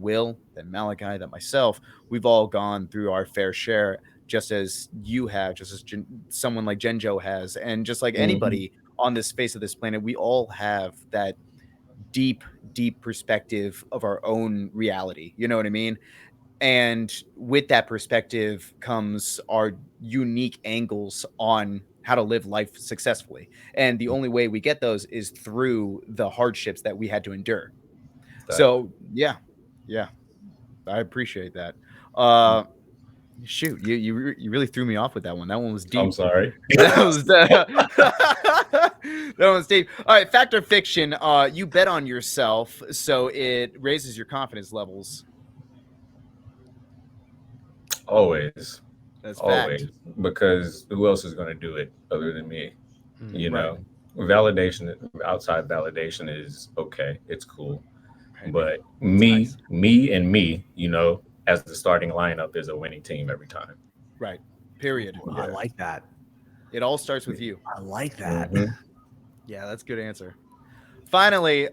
that Malachi, that myself, we've all gone through our fair share, just as you have, just as someone like Genjo has, and just like Mhm. anybody on this face of this planet, we all have that deep perspective of our own reality, you know what I mean? And with that perspective comes our unique angles on how to live life successfully, and the only way we get those is through the hardships that we had to endure. Facts. So yeah, I appreciate that. Shoot, you really threw me off with that one. That one was I'm deep. sorry. That was that was deep. All right, fact or fiction? You bet on yourself, so it raises your confidence levels. Always, That's fact. always, because who else is going to do it other than me? You Right. know, validation, outside validation is okay. It's cool. Right. But It's nice. and me, as the starting lineup is a winning team every time. Right. Period. Ooh, I like that. It all starts with you. I like that. Mhm. Yeah, that's a good answer. Finally,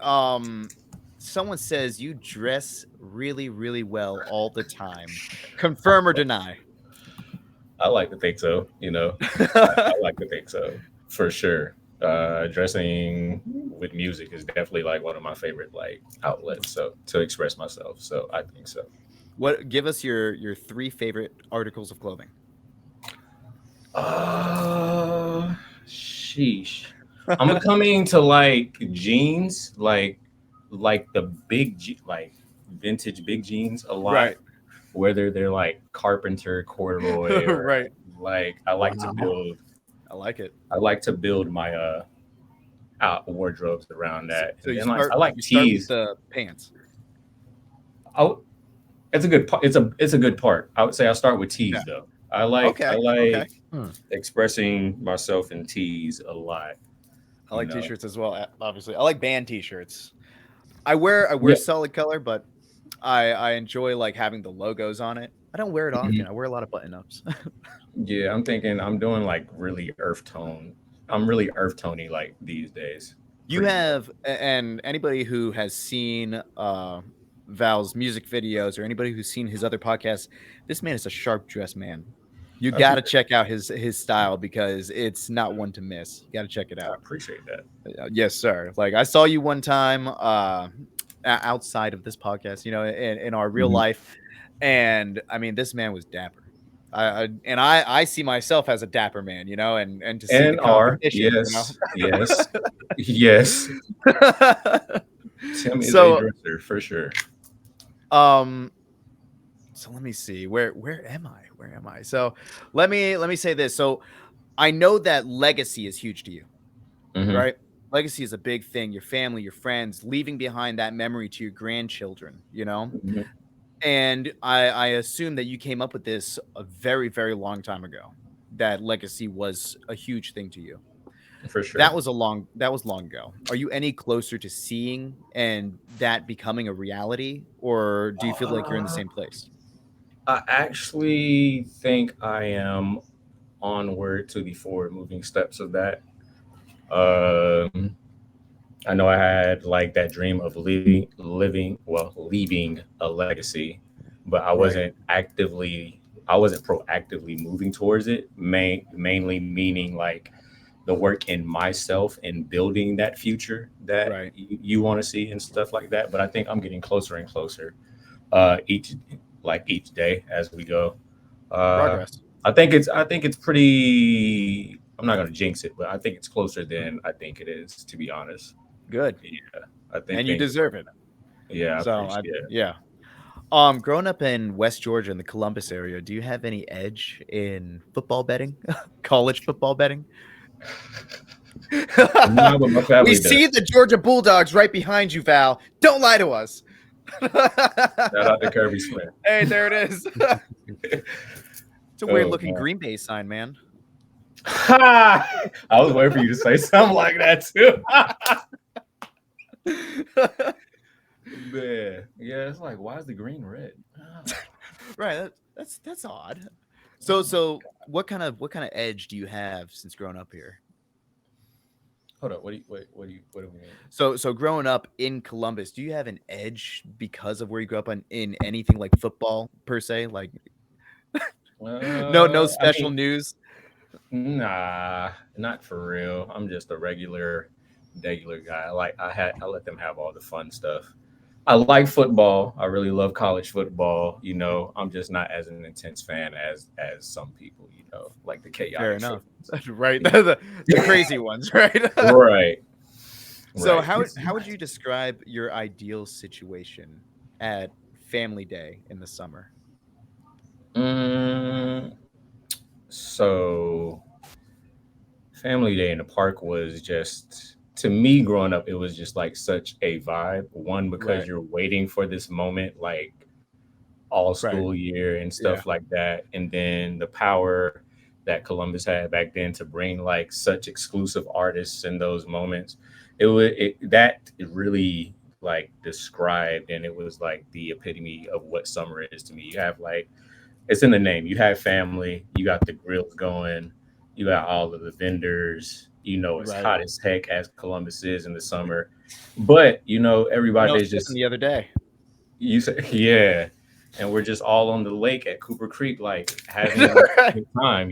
someone says you dress really, really well all the time. Confirm or deny? I like to think so. I like to think so for sure. Dressing with music is definitely like one of my favorite like outlets. So to express myself. So I think so. What? Give us your three favorite articles of clothing. Uh, sheesh. I'm becoming to like jeans, like the like vintage big jeans a lot. Right. Whether they're like carpenter corduroy or Right. like Wow. I like it. I like to build my out wardrobes around So, that, so and you then like start I like you start with tees. the pants. Oh, it's a good part. It's a good part. I would say I start with tees Yeah. though. I Okay. Okay. like expressing myself in tees a lot. I You like know. t-shirts as well. Obviously, I like band t-shirts. I wear Yeah. solid color, but I enjoy like having the logos on it. I don't wear it often. Mhm. I wear a lot of button ups. Yeah, I'm thinking I'm doing like really earth tone. I'm really earth tony like these days. You Pretty much. have, and anybody who has seen Val's music videos or anybody who's seen his other podcasts, this man is a sharp dressed man. You I got to appreciate check out his style because it's not one to miss. You got to check it I out. appreciate that. Yes, sir. Like I saw you one time outside of this podcast, in our real Mhm. life, and I mean, this man was dapper. I see myself as a dapper man, and to see the And are competition. yes, yes. Tim is a So, dresser for sure. um, so let me see. Where am I? Where am I? So let me say this. So I know that legacy is huge to you, Hmm. right? Legacy is a big thing. Your family, your friends, leaving behind that memory to your grandchildren. Hmm. And I assume that you came up with this a very, very long time ago. That legacy was a huge thing to you. For sure. That was long ago. Are you any closer to seeing and that becoming a reality, or do you feel like you're in the Uh, same place? I actually think I am onward to the forward moving steps of that. Um, I know I had like that dream of leaving a legacy, but Right. I wasn't proactively moving towards it. Mainly meaning like the work in myself and building that future that Right. you want to see and stuff like that. But I think I'm getting closer and closer each each day as we go. Uh, Progress. I think it's pretty. I'm not gonna jinx it, but I think it's closer than I think it is. To be honest, Good. yeah, I think And you things. deserve it. Yeah, I So I appreciate it. yeah. Growing up in West Georgia in the Columbus area, do you have any edge in football betting? College football betting? No, but my We family see does. the Georgia Bulldogs right behind you, Val. Don't lie to us. Shout out to Kirby Smith. Hey, there it is. It's a weird Oh looking man. Green Bay sign, man. I was waiting for you to say something like that too. Man, yeah, it's like, why is the green red? Right. That's odd. So Oh, so what kind of edge do you have since growing up here? hold up. What do we mean? So growing up in Columbus, do you have an edge because of where you grew up in anything like football per se? Like no I special mean, news. nah, not for real. I'm just a regular guy. I let them have all the fun stuff. I like football. I really love college football. I'm just not as an intense fan as some people. Like the Fair chaotic enough. fans. Right. Yeah. The crazy ones, right? Right. So Right. how would you describe your ideal situation at family day in the summer? Mm, so family day in the park was just to me growing up, it was just like such a vibe. One, because Right. you're waiting for this moment like all Right. school year and Yeah. stuff like that. And then the power that Columbus had back then to bring like such exclusive artists in those moments. It really like described, and it was like the epitome of what summer is to me. You have like it's in the name. You have family, you got the grills going, you got all of the vendors, as Right. hot as heck as Columbus is in the summer. But I know everybody's Stefan just the other day. you say yeah, and we're just all on the lake at Cooper Creek, like having a good time.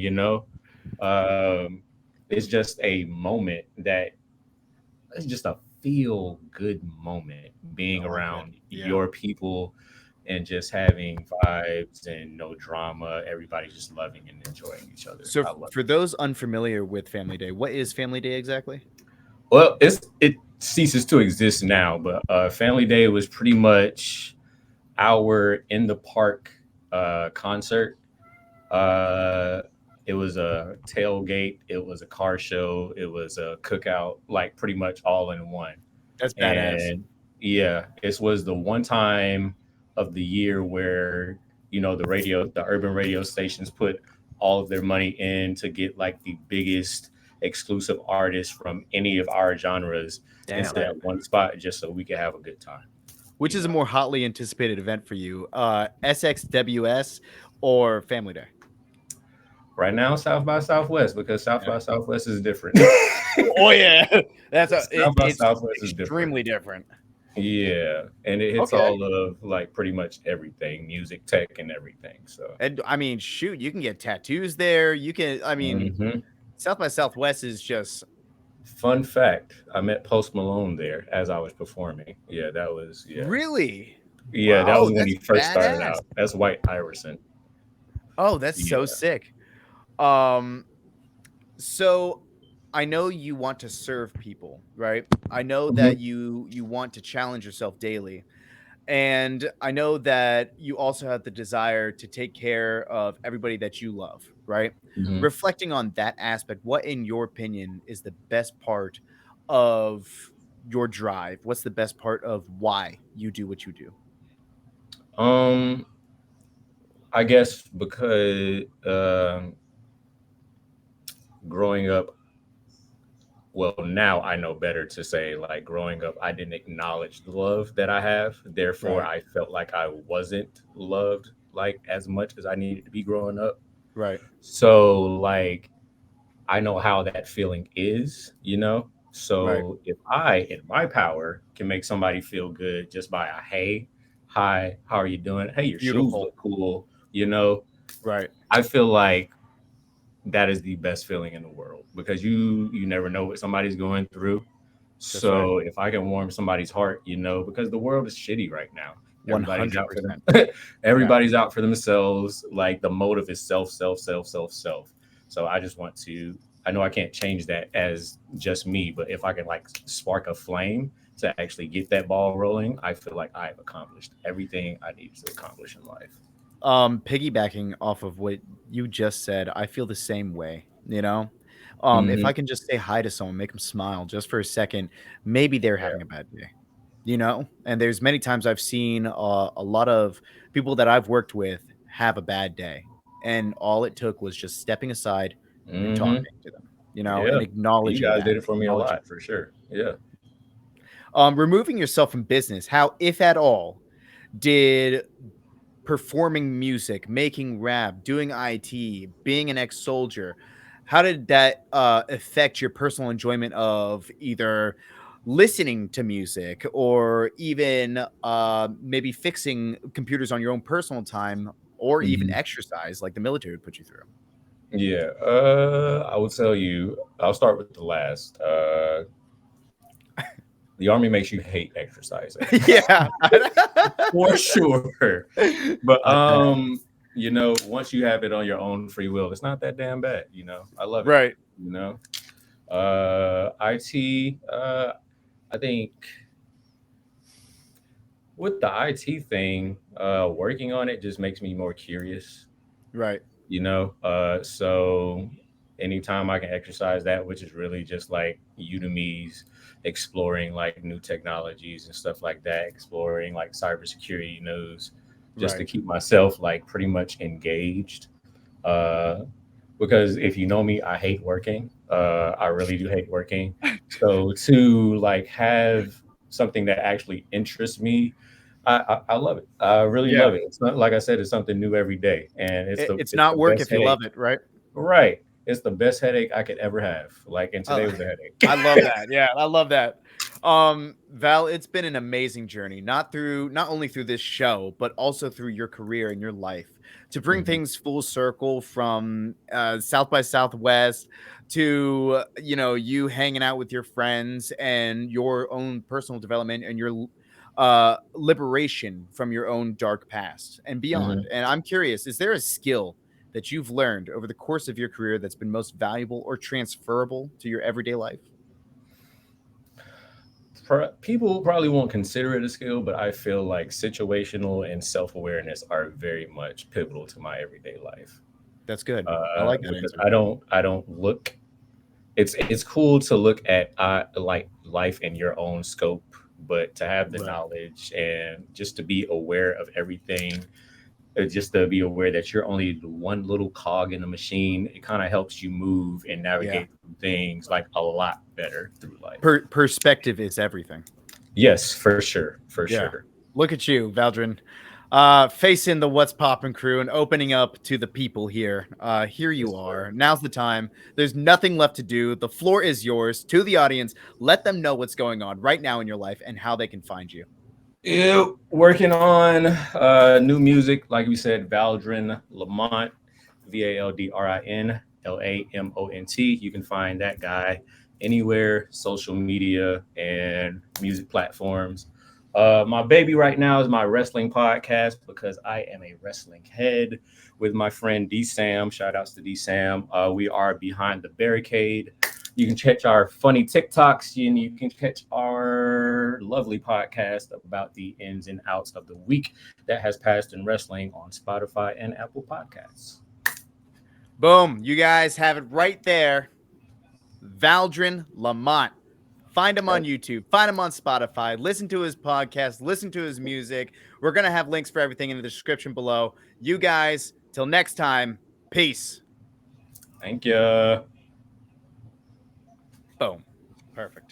Um, it's just a moment that it's just a feel good moment being I like it. around Yeah. your people and just having vibes and no drama. Everybody just loving and enjoying each other. So I love for those unfamiliar with Family Day, what is Family Day exactly? it. Well, it ceases to exist now, but Family Day was pretty much our in the park concert. Uh, it was a tailgate, it was a car show, it was a cookout, like pretty much all in one. That's badass. And yeah, it was the one time of the year where the urban radio stations put all of their money in to get like the biggest exclusive artists from any of our genres into Damn. that one spot just so we could have a good time. Which You is a know, more hotly anticipated event for you, SXWS or Family Day? right now South by Southwest because South by Southwest is different. Oh yeah, South by it's Southwest is different. extremely different. Yeah, and it hits Okay. all of like pretty much everything, music, tech, and everything. So, And I mean, shoot, you can get tattoos there. You can, I mean, hmm South by Southwest is just fun fact: I met Post Malone there as I was performing. Yeah, that was really yeah, that was wow. when That's he first started badass. out. That's White Iverson. Oh, that's so Yeah. sick. Um, so I know you want to serve people, right? I know that hmm you want to challenge yourself daily. And I know that you also have the desire to take care of everybody that you love, right? hmm Reflecting on that aspect, what, in your opinion, is the best part of your drive? What's the best part of why you do what you do? Um, I guess because growing up, well, now I know better to say like growing up, I didn't acknowledge the love that I have. Therefore, Right, I felt like I wasn't loved like as much as I needed to be growing up. right, So, like, I know how that feeling is. right. So, if I, in my power, can make somebody feel good just by a hey, hi, how are you doing? Hey, your shoes Beautiful. look cool. Right. I feel like that is the best feeling in the world because you never know what somebody's going through. That's right. So if I can warm somebody's heart, because the world is shitty right now. Everybody's out for them. 100%. Yeah. Everybody's out for themselves. Like the motive is self, self, self, self, self. So I just want to. I know I can't change that as just me, but if I can like spark a flame to actually get that ball rolling, I feel like I've accomplished everything I need to accomplish in life. Piggybacking off of what you just said, I feel the same way, you know? If hmm I can just say hi to someone, make them smile just for a second, maybe they're Yeah. having a bad day, you know? And there's many times I've seen a lot of people that I've worked with have a bad day. And all it took was just stepping aside and hmm talking to them, and Yeah. You acknowledging guys that, did it for me a acknowledging. lot for sure. Yeah. Removing yourself from business, how, if at all, did performing music, making rap, doing IT, being an ex-soldier, how did that affect your personal enjoyment of either listening to music or even maybe fixing computers on your own personal time or even hmm exercise like the military would put you through? Yeah. I will tell you. I'll start with the last. The army makes you hate exercising Yeah. for sure. But I bet. once you have it on your own free will, it's not that damn bad. I love it. Right. You know, IT. I think with the IT thing, working on it just makes me more curious. Right. So anytime I can exercise that, which is really just like Udemy's exploring like new technologies and stuff like that, exploring like cybersecurity news, just to Right. keep myself like pretty much engaged. Uh, because if you know me, I hate working. I really do hate working. So to like have something that actually interests me, I love it. I really Yeah. love it. It's not like I said, it's something new every day, and it's the It's it's the not work best if you love headache. it, right? Right. It's the best headache I could ever have. Like, and today was a headache. I love that. Yeah, I love that. Val, it's been an amazing journey, not only through this show, but also through your career and your life to bring things full circle from South by Southwest to you hanging out with your friends and your own personal development and your liberation from your own dark past and beyond. And I'm curious, is there a skill that you've learned over the course of your career that's been most valuable or transferable to your everyday life? People probably won't consider it a skill, but I feel like situational and self-awareness are very much pivotal to my everyday life. That's good. I like that Because answer. I don't look. It's cool to look at like life in your own scope, but to have the knowledge and just to be aware of everything, just to be aware that you're only the one little cog in the machine, it kind of helps you move and navigate through things like a lot better through life. Perspective is everything. Yes, for sure. For sure. Look at you, Valdrin. Facing the What's Poppin' crew and opening up to the people here. Here you are. Now's the time. There's nothing left to do. The floor is yours. To the audience, let them know what's going on right now in your life and how they can find you. Working on new music, like we said, Valdrin Lamont, Valdrin Lamont. You can find that guy anywhere, social media and music platforms. My baby right now is my wrestling podcast because I am a wrestling head with my friend D Sam. Shout outs to D Sam. We are Behind the Barricade. You can catch our funny TikToks and you can catch our lovely podcast about the ins and outs of the week that has passed in wrestling on Spotify and Apple Podcasts. Boom. You guys have it right there. Valdrin Lamont. Find him on YouTube. Find him on Spotify. Listen to his podcast. Listen to his music. We're going to have links for everything in the description below. You guys, till next time, peace. Thank you. Boom. Perfect.